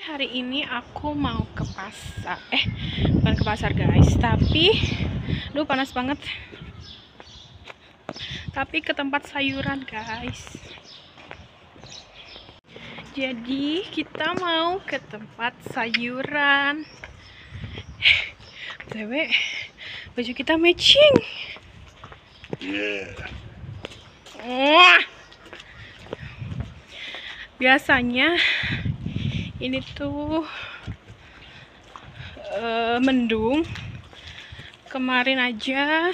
Hari ini aku mau ke pasar. Bukan ke pasar guys, tapi panas banget. Tapi ke tempat sayuran guys. Jadi kita mau ke tempat sayuran. BTW, baju kita matching. Wah. Biasanya ini tuh mendung. Kemarin aja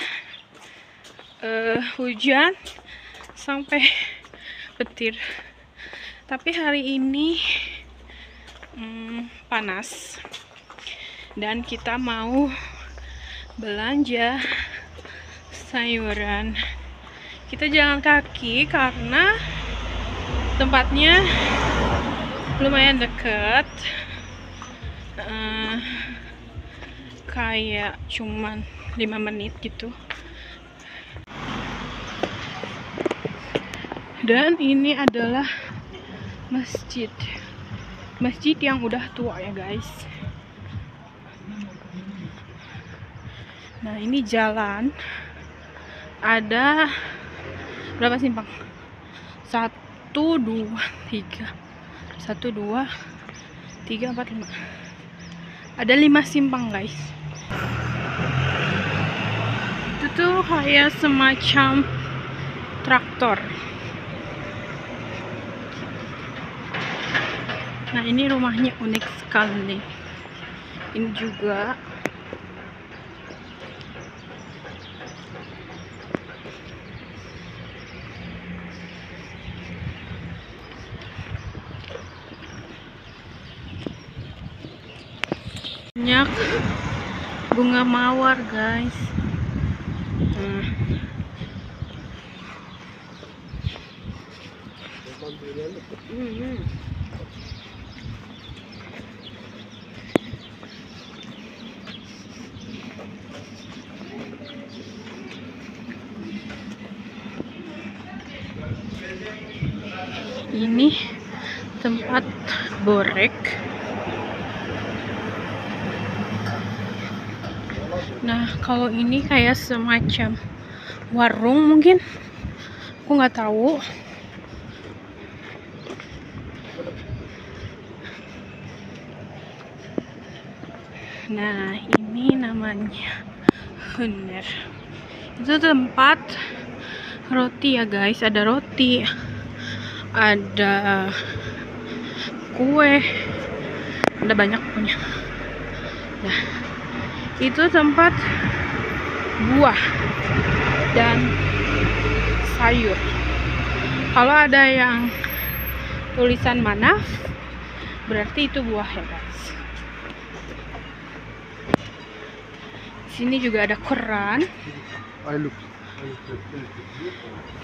hujan sampai petir. Tapi hari ini panas. Dan kita mau belanja sayuran. Kita jalan kaki karena tempatnya lumayan deket, kayak cuman 5 menit gitu. Dan ini adalah masjid yang udah tua ya guys. Nah ini jalan, ada berapa simpang? 1, 2, 3 1, 2, 3, 4, 5. Ada 5 simpang guys. Itu tuh kayak semacam traktor. Nah ini rumahnya unik sekali. Ini juga banyak bunga mawar guys. Ini tempat borek. Nah, kalau ini kayak semacam warung mungkin. Aku nggak tahu. Nah, ini namanya Hunner. Itu tempat roti ya guys. Ada roti, ada kue, ada banyak punya. Nah, itu tempat buah dan sayur. Kalau ada yang tulisan manaf, berarti itu buah ya guys. Sini juga ada koran.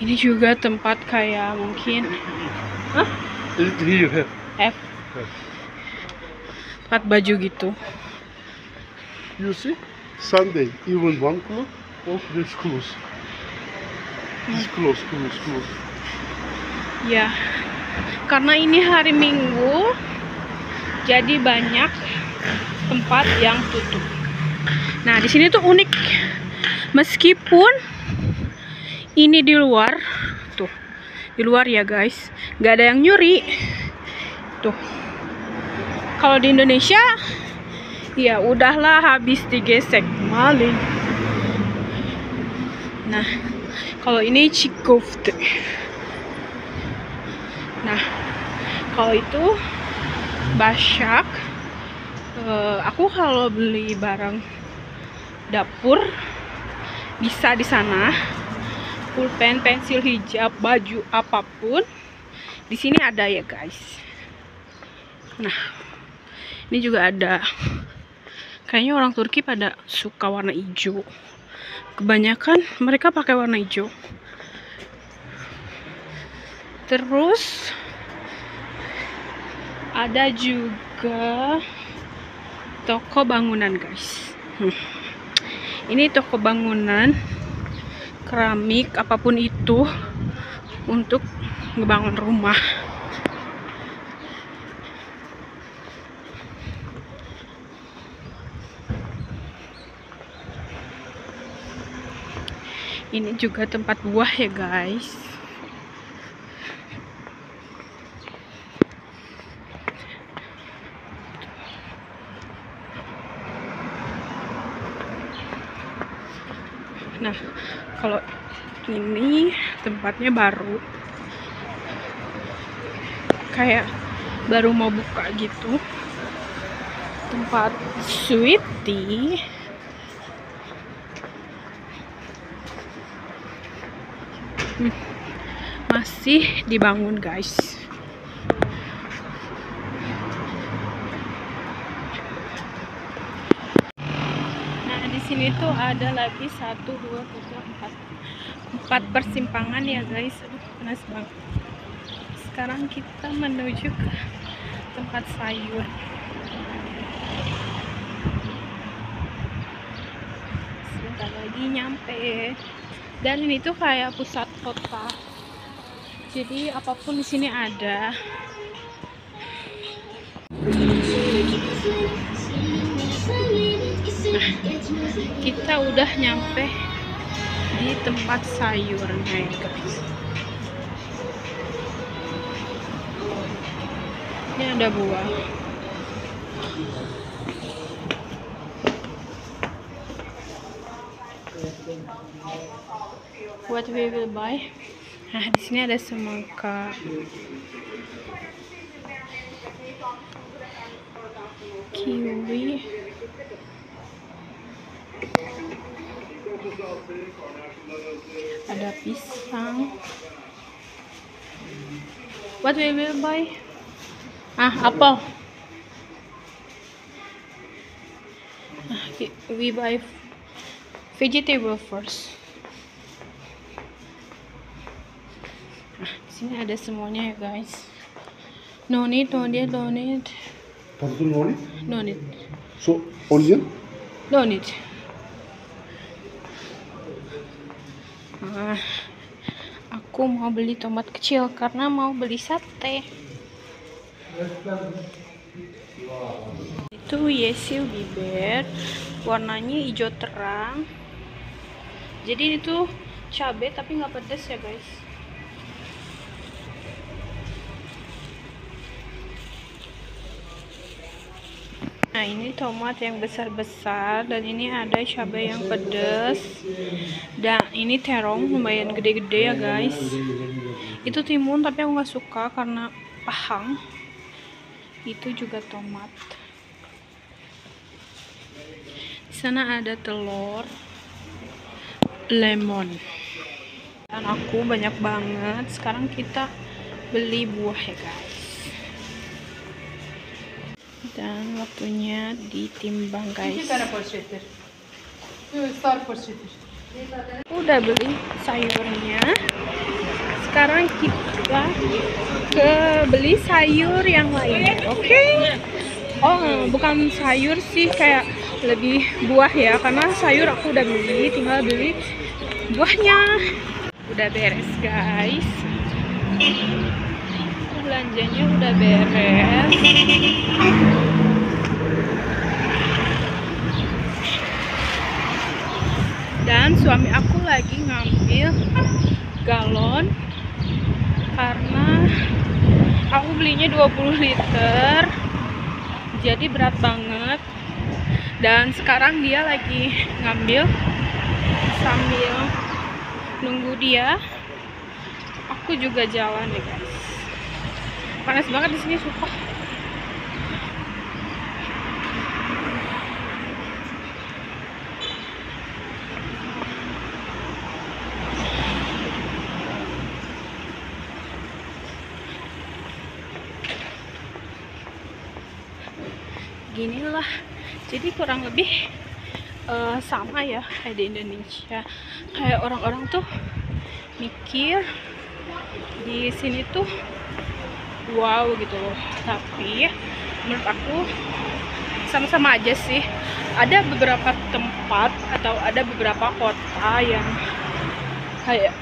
Ini juga tempat kayak mungkin tempat baju gitu. You see, Sunday, even 1 o'clock, all place close. It's close. Ya, karena ini hari Minggu, jadi banyak tempat yang tutup. Nah, di sini tuh unik. Meskipun ini di luar, tuh, di luar ya guys, nggak ada yang nyuri. Tuh, kalau di Indonesia, ya udahlah habis digesek maling. Nah, kalau ini Cikofte. Nah, kalau itu Basyak. Aku kalau beli barang dapur bisa di sana. Pulpen, pensil hijab, baju apapun di sini ada ya guys. Nah, ini juga ada. Kayaknya orang Turki pada suka warna hijau. Kebanyakan mereka pakai warna hijau. Terus ada juga toko bangunan guys. Ini toko bangunan, keramik, apapun itu untuk ngebangun rumah. Ini juga tempat buah ya guys. Nah, kalau ini tempatnya baru, kayak baru mau buka gitu, tempat sweet tea. Masih dibangun guys. Nah, di sini tuh ada lagi 1, 2, 3, 4 persimpangan ya guys. Aduh, panas banget. Sekarang kita menuju ke tempat sayur. Sebentar lagi nyampe. Dan ini tuh kayak pusat kota. Jadi apapun di sini ada. Nah, kita udah nyampe di tempat sayurnya ya guys. Ini ada buah. What we will buy? Nah, di sini ada semangka, kiwi, ada pisang. What we will buy? Apple. We buy vegetable first. Di sini ada semuanya ya guys. No need. Pardon, no need? No need. So, onion? No need. Aku mau beli tomat kecil karena mau beli sate. Itu yesil biber, warnanya hijau terang. Jadi ini tuh cabai tapi nggak pedas ya guys. Nah, ini tomat yang besar-besar, dan ini ada cabai yang pedas. Dan ini terong lumayan gede-gede ya guys. Itu timun tapi aku nggak suka karena pahang. Itu juga tomat. Di sana ada telur, lemon. Dan aku banyak banget. Sekarang kita beli buah ya guys. Dan waktunya ditimbang guys. Udah beli sayurnya. Sekarang kita ke beli sayur yang lain. Oke? Oh, bukan sayur sih, kayak lebih buah ya. Karena sayur aku udah beli, tinggal beli buahnya. Udah beres guys. Belanjanya udah beres. Dan suami aku lagi ngambil galon karena aku belinya 20 liter, jadi berat banget. Dan sekarang dia lagi ngambil. Sambil nunggu dia, aku juga jalan nih guys. Panas banget di sini, sumpah. Ginilah, jadi kurang lebih sama ya kayak di Indonesia. Kayak orang-orang tuh mikir di sini tuh wow gitu loh, tapi menurut aku sama-sama aja sih. Ada beberapa tempat atau ada beberapa kota yang kayak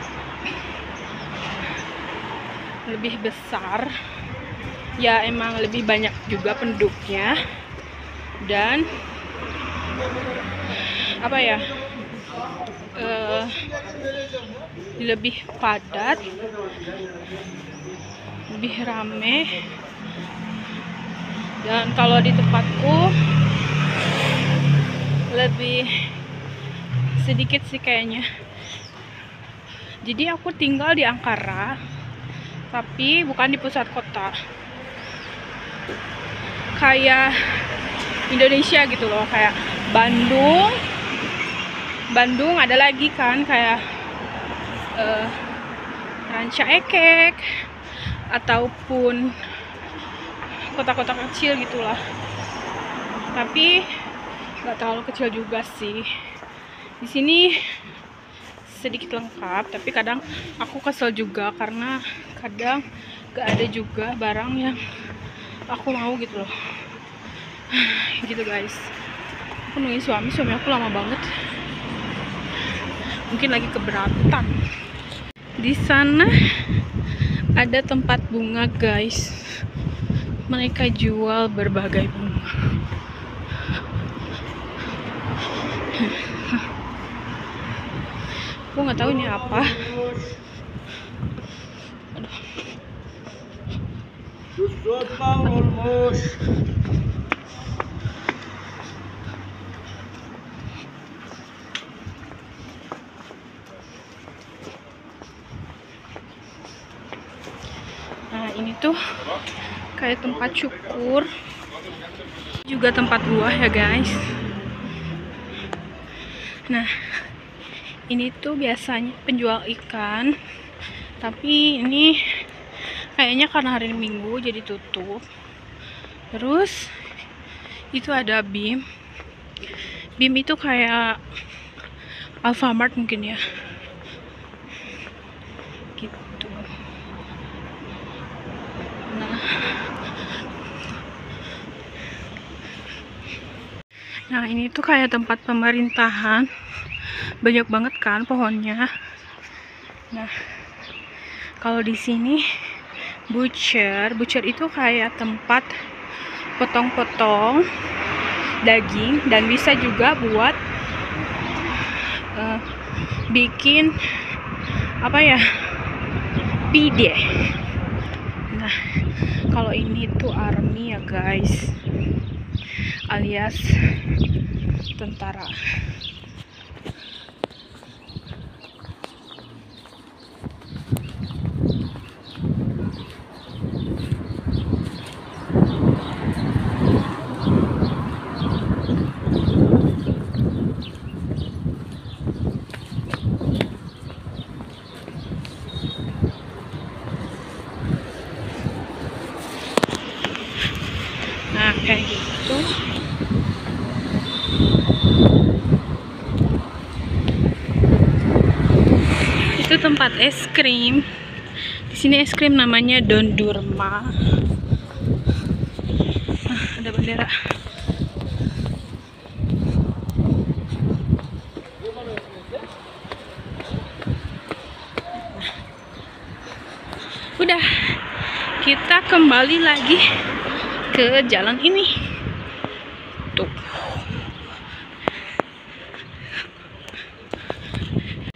lebih besar ya, emang lebih banyak juga penduduknya, dan apa ya, lebih padat, lebih rame. Dan kalau di tempatku lebih sedikit sih kayaknya. Jadi aku tinggal di Ankara, tapi bukan di pusat kota, kayak Indonesia gitu loh, kayak Bandung ada lagi kan, kayak Ranca Ekek ataupun kota-kota kecil gitulah. Tapi nggak terlalu kecil juga sih. Di sini sedikit lengkap, tapi kadang aku kesel juga karena kadang gak ada juga barang yang aku mau gitu loh. Gitu guys. Aku nungguin suami aku lama banget. Mungkin lagi keberatan. Di sana ada tempat bunga guys. Mereka jual berbagai bunga. Aku nggak tahu ini apa. Nah, ini tuh kayak tempat syukur, juga tempat buah ya guys. Nah, ini tuh biasanya penjual ikan, tapi ini kayaknya karena hari Minggu jadi tutup. Terus itu ada BIM. BIM itu kayak Alfamart mungkin ya. Gitu. Nah, ini tuh kayak tempat pemerintahan. Banyak banget kan pohonnya. Nah, kalau di sini butcher itu kayak tempat potong-potong daging, dan bisa juga buat bikin apa ya, pide. Nah, kalau ini tuh army ya guys, alias tentara. Nah, kayak gitu. Itu tempat es krim. Di sini es krim namanya Dondurma. Nah, ada bendera. Udah, kita kembali lagi ke jalan ini. Tuh.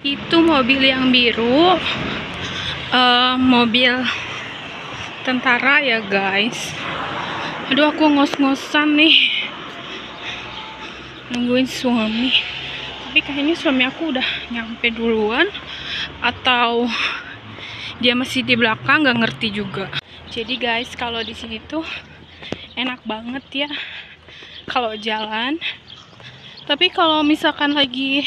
Itu mobil yang biru, mobil tentara ya guys. Aduh, aku ngos-ngosan nih nungguin suami. Tapi kayaknya suami aku udah nyampe duluan, atau dia masih di belakang, nggak ngerti juga. Jadi guys, kalau di sini tuh enak banget ya kalau jalan. Tapi kalau misalkan lagi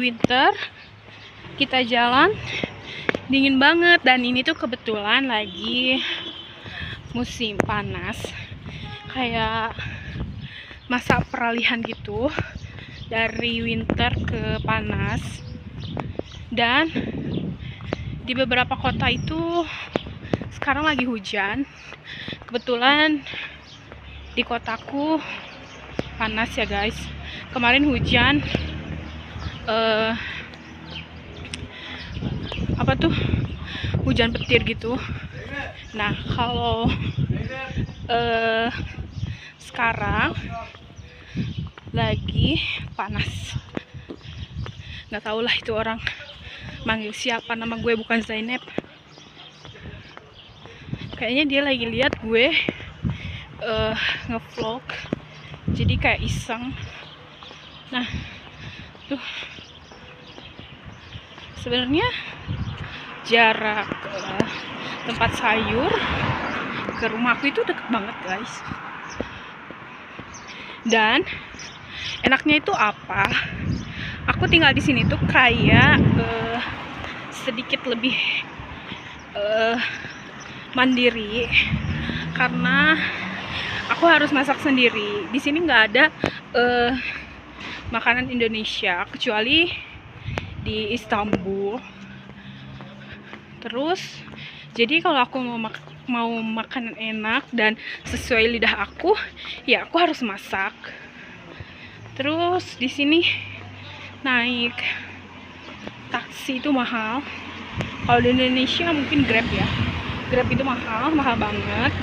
winter, kita jalan dingin banget. Dan ini tuh kebetulan lagi musim panas, kayak masa peralihan gitu, dari winter ke panas. Dan di beberapa kota itu sekarang lagi hujan. Kebetulan di kotaku panas ya guys. Kemarin hujan, apa tuh, hujan petir gitu. Nah, kalau sekarang lagi panas. Nggak tahu lah itu orang manggil siapa, nama gue bukan Zainab. Kayaknya dia lagi lihat gue ngevlog, jadi kayak iseng. Nah, tuh sebenarnya jarak tempat sayur ke rumahku itu deket banget guys. Dan enaknya itu apa? Aku tinggal di sini tuh kayak sedikit lebih mandiri karena aku harus masak sendiri. Di sini nggak ada makanan Indonesia kecuali di Istanbul. Terus jadi kalau aku mau makanan enak dan sesuai lidah aku, ya aku harus masak. Terus di sini naik taksi itu mahal. Kalau di Indonesia mungkin Grab ya. Grab itu mahal banget.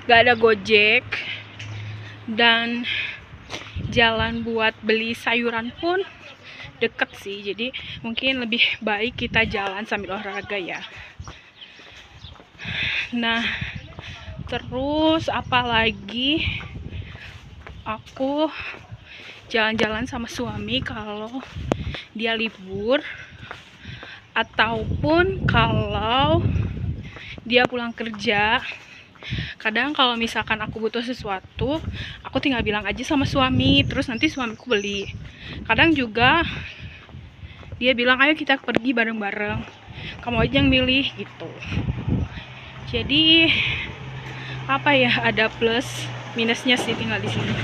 Gak ada Gojek, dan jalan buat beli sayuran pun deket sih. Jadi mungkin lebih baik kita jalan sambil olahraga ya. Nah, terus apalagi aku jalan-jalan sama suami kalau dia libur, ataupun kalau dia pulang kerja. Kadang kalau misalkan aku butuh sesuatu, aku tinggal bilang aja sama suami, terus nanti suamiku beli. Kadang juga dia bilang ayo kita pergi bareng-bareng, kamu aja yang milih gitu. Jadi apa ya, ada plus minusnya sih tinggal di sini.